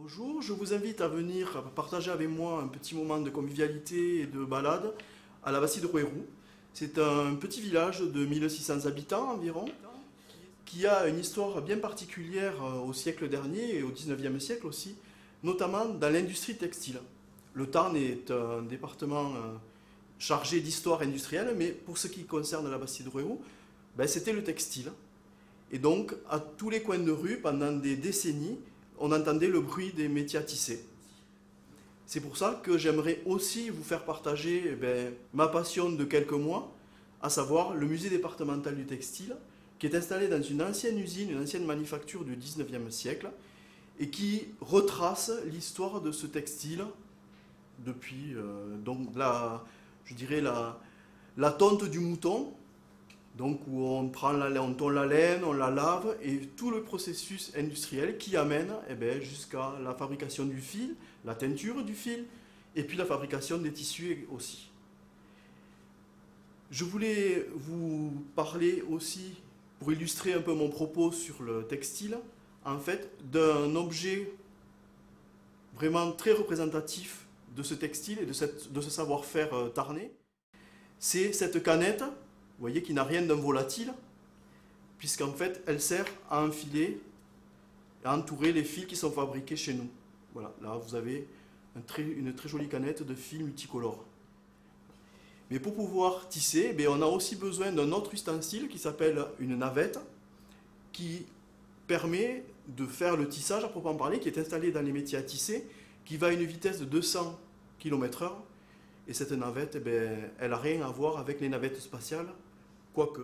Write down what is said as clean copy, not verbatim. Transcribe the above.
Bonjour, je vous invite à venir partager avec moi un petit moment de convivialité et de balade à la Bastide de Rouerou. C'est un petit village de 1600 habitants environ, qui a une histoire bien particulière au siècle dernier et au 19e siècle aussi, notamment dans l'industrie textile. Le Tarn est un département chargé d'histoire industrielle, mais pour ce qui concerne la Bastide de Rouerou, c'était le textile. Et donc, à tous les coins de rue, pendant des décennies, on entendait le bruit des métiers à tisser. C'est pour ça que j'aimerais aussi vous faire partager ma passion de quelques mois, à savoir le musée départemental du textile, qui est installé dans une ancienne usine, une ancienne manufacture du 19e siècle, et qui retrace l'histoire de ce textile depuis la tonte du mouton, donc où on tond la laine, on la lave, et tout le processus industriel qui amène jusqu'à la fabrication du fil, la teinture du fil, et puis la fabrication des tissus aussi. Je voulais vous parler aussi, pour illustrer un peu mon propos sur le textile, en fait, d'un objet vraiment très représentatif de ce textile et de ce savoir-faire tarnais. C'est cette canette, vous voyez, qui n'a rien d'un volatile, puisqu'en fait, elle sert à enfiler et à entourer les fils qui sont fabriqués chez nous. Voilà, là, vous avez une très jolie canette de fils multicolores. Mais pour pouvoir tisser, on a aussi besoin d'un autre ustensile qui s'appelle une navette, qui permet de faire le tissage à proprement parler, qui est installé dans les métiers à tisser, qui va à une vitesse de 200 km/h. Et cette navette, elle n'a rien à voir avec les navettes spatiales, quoique.